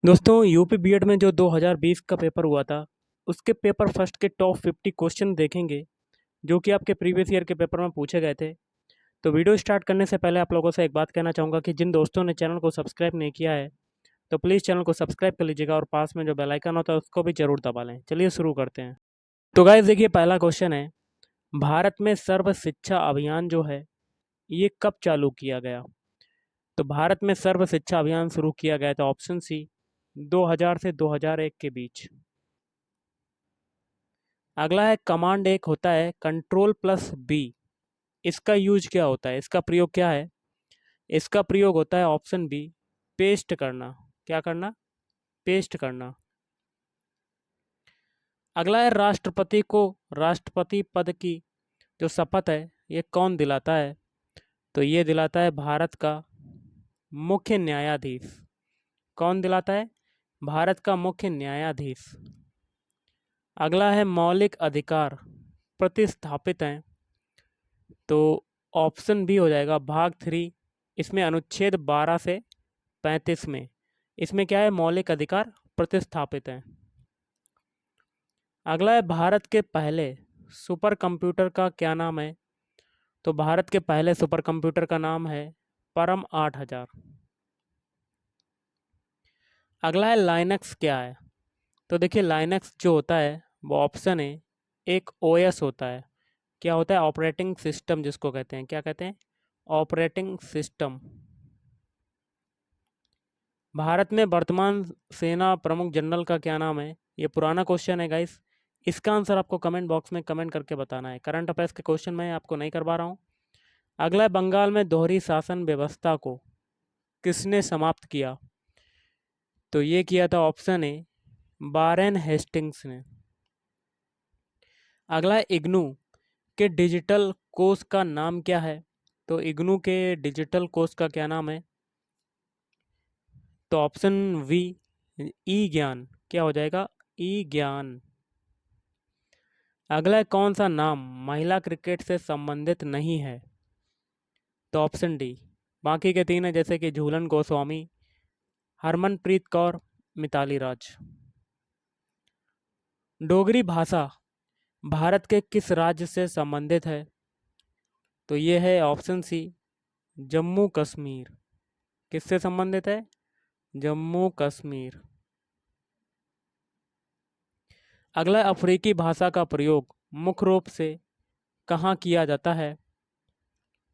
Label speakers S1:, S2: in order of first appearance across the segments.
S1: दोस्तों UP BEd में जो 2020 का पेपर हुआ था उसके पेपर फर्स्ट के टॉप 50 क्वेश्चन देखेंगे जो कि आपके प्रीवियस ईयर के पेपर में पूछे गए थे। तो वीडियो स्टार्ट करने से पहले आप लोगों से एक बात कहना चाहूँगा कि जिन दोस्तों ने चैनल को सब्सक्राइब नहीं किया है तो प्लीज़ चैनल को सब्सक्राइब कर लीजिएगा और पास में जो बेल आइकन होता है उसको भी जरूर दबा लें। चलिए शुरू करते हैं। तो गाइस देखिए, पहला क्वेश्चन है, भारत में सर्व शिक्षा अभियान जो है ये कब चालू किया गया? तो भारत में सर्व शिक्षा अभियान शुरू किया गया था ऑप्शन सी 2000 से 2001 के बीच। अगला है, कमांड एक होता है कंट्रोल प्लस बी, इसका यूज क्या होता है, इसका प्रयोग क्या है? इसका प्रयोग होता है ऑप्शन बी, पेस्ट करना। क्या करना? पेस्ट करना। अगला है, राष्ट्रपति को राष्ट्रपति पद की जो शपथ है ये कौन दिलाता है? तो ये दिलाता है भारत का मुख्य न्यायाधीश। कौन दिलाता है? भारत का मुख्य न्यायाधीश। अगला है, मौलिक अधिकार प्रतिस्थापित हैं, तो ऑप्शन बी हो जाएगा भाग 3, इसमें अनुच्छेद 12 से 35 में इसमें क्या है, मौलिक अधिकार प्रतिस्थापित हैं। अगला है, भारत के पहले सुपर कंप्यूटर का क्या नाम है? तो भारत के पहले सुपर कंप्यूटर का नाम है परम 8000। अगला है, लाइनक्स क्या है? तो देखिए, लाइनक्स जो होता है वो ऑप्शन है एक ओएस होता है। क्या होता है? ऑपरेटिंग सिस्टम जिसको कहते हैं। क्या कहते हैं? Operating system. भारत में वर्तमान सेना प्रमुख जनरल का क्या नाम है? ये पुराना क्वेश्चन है गाइस, इसका आंसर आपको कमेंट बॉक्स में कमेंट करके बताना है। करंट अफेयर्स के क्वेश्चन मैं आपको नहीं करवा रहा हूँ। अगला है, बंगाल में दोहरी शासन व्यवस्था को किसने समाप्त किया? तो ये किया था ऑप्शन ए वारेन हेस्टिंग्स ने। अगला है, इग्नू के डिजिटल कोर्स का नाम क्या है? तो इग्नू के डिजिटल कोर्स का क्या नाम है? तो ऑप्शन वी ई ज्ञान। क्या हो जाएगा? ई ज्ञान। अगला, कौन सा नाम महिला क्रिकेट से संबंधित नहीं है? तो ऑप्शन डी। बाकी के तीन है जैसे कि झूलन गोस्वामी, हरमनप्रीत कौर, मिताली राज। डोगरी भाषा भारत के किस राज्य से संबंधित है? तो ये है ऑप्शन सी जम्मू कश्मीर। किससे संबंधित है? जम्मू कश्मीर। अगला, अफ्रीकी भाषा का प्रयोग मुख्य रूप से कहाँ किया जाता है?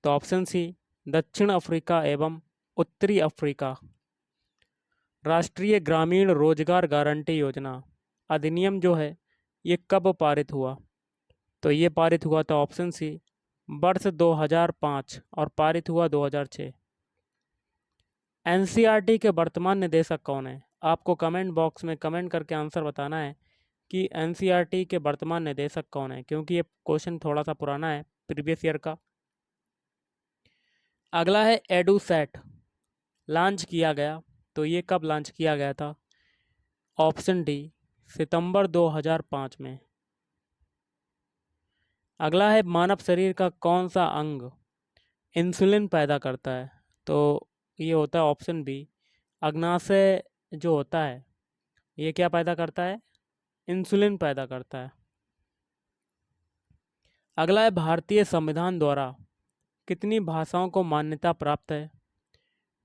S1: तो ऑप्शन सी दक्षिण अफ्रीका एवं उत्तरी अफ्रीका। राष्ट्रीय ग्रामीण रोजगार गारंटी योजना अधिनियम जो है ये कब पारित हुआ? तो ये पारित हुआ था ऑप्शन सी वर्ष 2005 और पारित हुआ 2006। एनसीईआरटी के वर्तमान निदेशक कौन है? आपको कमेंट बॉक्स में कमेंट करके आंसर बताना है कि एनसीईआरटी के वर्तमान निदेशक कौन है, क्योंकि ये क्वेश्चन थोड़ा सा पुराना है प्रीवियस ईयर का। अगला है, एडुसेट लॉन्च किया गया, तो ये कब लॉन्च किया गया था? ऑप्शन डी सितंबर 2005 में। अगला है, मानव शरीर का कौन सा अंग इंसुलिन पैदा करता है? तो ये होता है ऑप्शन बी अग्नाशय जो होता है ये क्या पैदा करता है? इंसुलिन पैदा करता है। अगला है, भारतीय संविधान द्वारा कितनी भाषाओं को मान्यता प्राप्त है?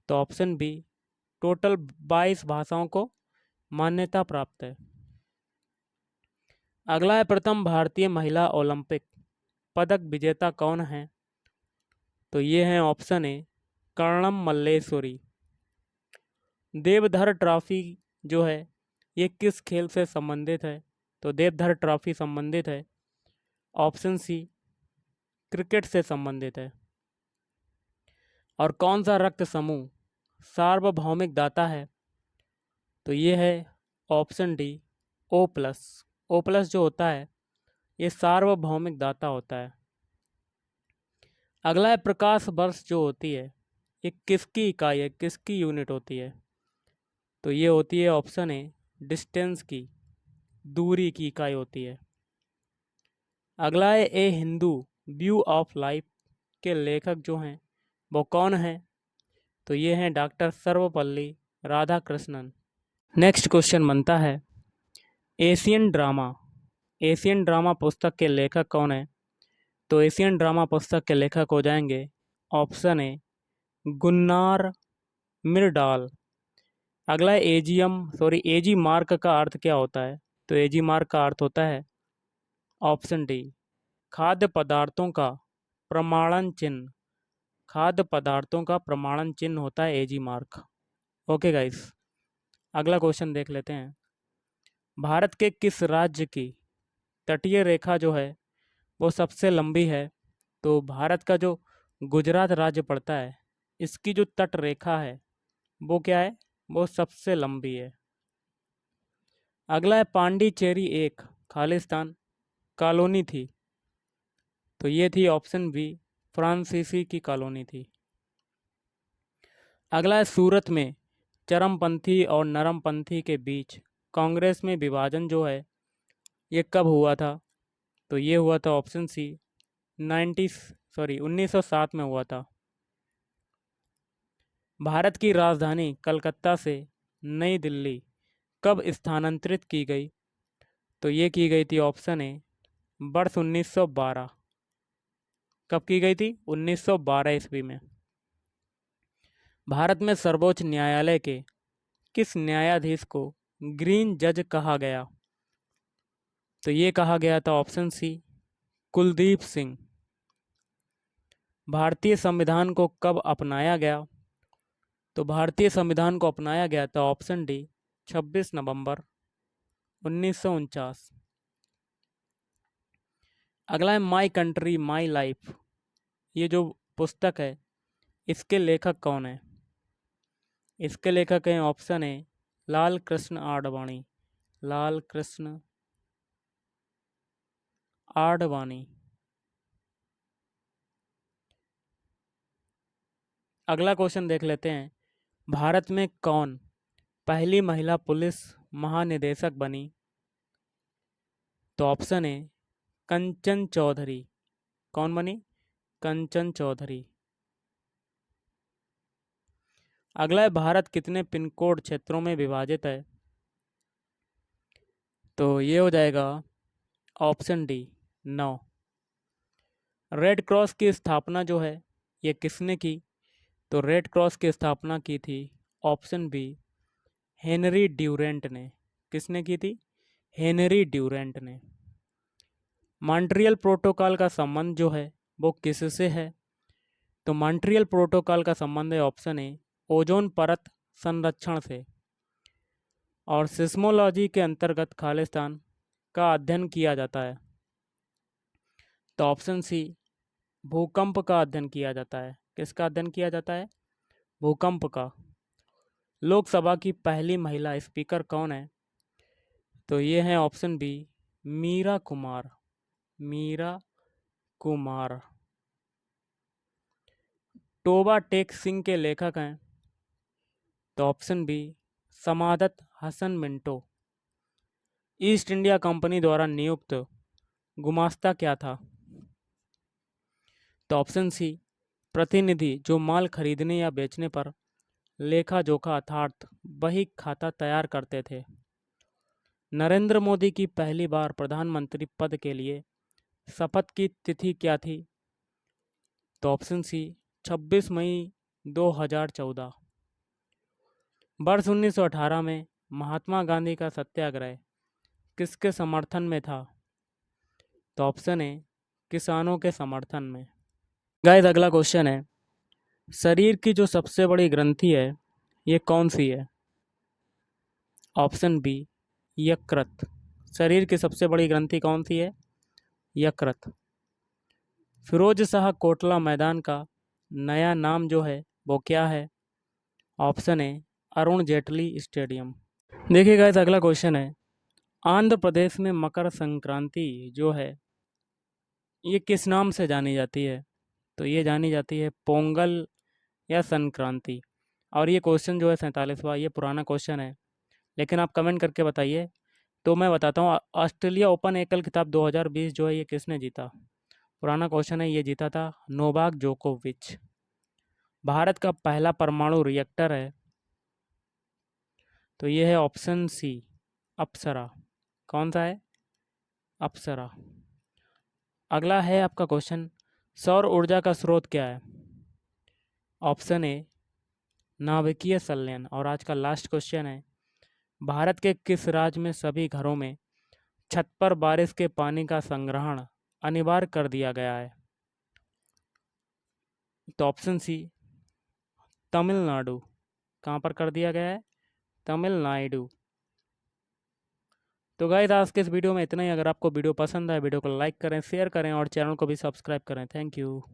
S1: तो ऑप्शन बी टोटल 22 भाषाओं को मान्यता प्राप्त है। अगला है, प्रथम भारतीय महिला ओलंपिक पदक विजेता कौन है? तो ये है option A Karnam Malleswari. Deodhar trophy जो है ये किस खेल से संबंधित है? तो देवधर ट्रॉफी संबंधित है ऑप्शन सी क्रिकेट से संबंधित है। और कौन सा रक्त समूह सार्वभौमिक दाता है? तो ये है option D O plus. O plus जो होता है ये सार्वभौमिक दाता होता है। अगला है, प्रकाश वर्ष जो होती है ये किसकी इकाई है, किसकी यूनिट होती है? तो ये होती है ऑप्शन ए डिस्टेंस की, दूरी की इकाई होती है। अगला है, ए हिंदू व्यू ऑफ लाइफ के लेखक जो हैं वो कौन हैं? तो ये हैं doctor Sarvepalli Radhakrishnan. Next question बनता है एशियन ड्रामा। एशियन ड्रामा पुस्तक के लेखक कौन है? तो एशियन ड्रामा पुस्तक के लेखक हो जाएंगे ऑप्शन ए गुन्नार मिरडाल। अगला है एजी मार्क का अर्थ क्या होता है? तो एजी मार्क का अर्थ होता है ऑप्शन डी खाद्य पदार्थों का प्रमाणन चिन्ह। खाद्य पदार्थों का प्रमाणन चिन्ह होता है एजी मार्क। ओके गाइस, अगला क्वेश्चन देख लेते हैं। भारत के किस राज्य की तटीय रेखा जो है वो सबसे लंबी है? तो भारत का जो गुजरात राज्य पड़ता है, इसकी जो तट रेखा है वो क्या है? वो सबसे लंबी है। अगला है पांडिचेरी एक खालिस्तान कॉलोनी थी? तो ये थी ऑप्शन बी फ्रांसीसी की कॉलोनी थी। अगला है सूरत में चरमपंथी और नरमपंथी के बीच कांग्रेस में विभाजन जो है ये कब हुआ था? तो ये हुआ था ऑप्शन सी 1907 में हुआ था। भारत की राजधानी कलकत्ता से नई दिल्ली कब स्थानांतरित की गई? तो ये की गई थी ऑप्शन ए वर्ष 1912। कब की गई थी? 1912 ईस्वी में। भारत में सर्वोच्च न्यायालय के किस न्यायाधीश को ग्रीन जज कहा गया? तो ये कहा गया था ऑप्शन सी कुलदीप सिंह। भारतीय संविधान को कब अपनाया गया? तो भारतीय संविधान को अपनाया गया था ऑप्शन डी 26 नवंबर 1949। अगला है माई कंट्री माई लाइफ। ये जो पुस्तक है इसके लेखक कौन है? इसके लेखक हैं ऑप्शन ए लाल कृष्ण आडवाणी। लाल कृष्ण आडवाणी। अगला क्वेश्चन देख लेते हैं। भारत में कौन पहली महिला पुलिस महानिदेशक बनी? तो ऑप्शन ए कंचन चौधरी। कौन बनी? कंचन चौधरी। अगला है भारत कितने पिन कोड क्षेत्रों में विभाजित है? तो ये हो जाएगा ऑप्शन डी 9। रेड क्रॉस की स्थापना जो है ये किसने की? तो रेड क्रॉस की स्थापना की थी ऑप्शन बी हेनरी ड्यूरेंट ने। किसने की थी? हेनरी ड्यूरेंट ने। मॉन्ट्रियल प्रोटोकॉल का संबंध जो है वो किससे है? तो मॉन्ट्रियल प्रोटोकॉल का संबंध है ऑप्शन ए ओजोन परत संरक्षण से। और सिस्मोलॉजी के अंतर्गत खालिस्तान का अध्ययन किया जाता है। तो ऑप्शन सी भूकंप का अध्ययन किया जाता है। किसका अध्ययन किया जाता है? भूकंप का। लोकसभा की पहली महिला स्पीकर कौन है? तो ये है ऑप्शन बी मीरा कुमार। मीरा कुमार। टोबा टेक सिंह के लेखक हैं? तो option B Saadat Hasan Manto. East India Company द्वारा नियुक्त गुमास्ता क्या था? तो ऑप्शन सी प्रतिनिधि जो माल खरीदने या बेचने पर लेखा जोखा अर्थात बही खाता तैयार करते थे। नरेंद्र मोदी की पहली बार प्रधानमंत्री पद के लिए शपथ की तिथि क्या थी? तो ऑप्शन सी 26 मई 2014। वर्ष 1918 में महात्मा गांधी का सत्याग्रह किसके समर्थन में था? तो ऑप्शन ए किसानों के समर्थन में। गाइस, अगला क्वेश्चन है शरीर की जो सबसे बड़ी ग्रंथि है ये कौन सी है? ऑप्शन बी यकृत। शरीर की सबसे बड़ी ग्रंथि कौन सी है? यकृत। फिरोज शाह कोटला मैदान का नया नाम जो है वो क्या है? ऑप्शन ए अरुण जेटली स्टेडियम। देखिए गाइस, अगला क्वेश्चन है आंध्र प्रदेश में मकर संक्रांति जो है ये किस नाम से जानी जाती है? तो ये जानी जाती है पोंगल या संक्रांति। और ये क्वेश्चन जो है 47वां, ये पुराना क्वेश्चन है, लेकिन आप कमेंट करके बताइए। तो मैं बताता हूँ ऑस्ट्रेलिया ओपन एकल खिताब 2020 जो है ये किसने जीता? पुराना क्वेश्चन है, ये जीता था नोवाक जोकोविच। भारत का पहला परमाणु रिएक्टर है? तो ये है ऑप्शन सी, अप्सरा। कौन सा है? अप्सरा। अगला है आपका क्वेश्चन, सौर ऊर्जा का स्रोत क्या है? ऑप्शन ए, नाभिकीय संलयन। और आज का लास्ट क्वेश्चन है, भारत के किस राज्य में सभी घरों में छत पर बारिश के पानी का संग्रहण अनिवार्य कर दिया गया है? तो ऑप्शन सी, तमिलनाडु। कहाँ पर कर दिया गया है? तमिलनाडु। तो गाइस आज के इस वीडियो में इतना ही। अगर आपको वीडियो पसंद आए, वीडियो को लाइक करें, शेयर करें और चैनल को भी सब्सक्राइब करें। Thank you.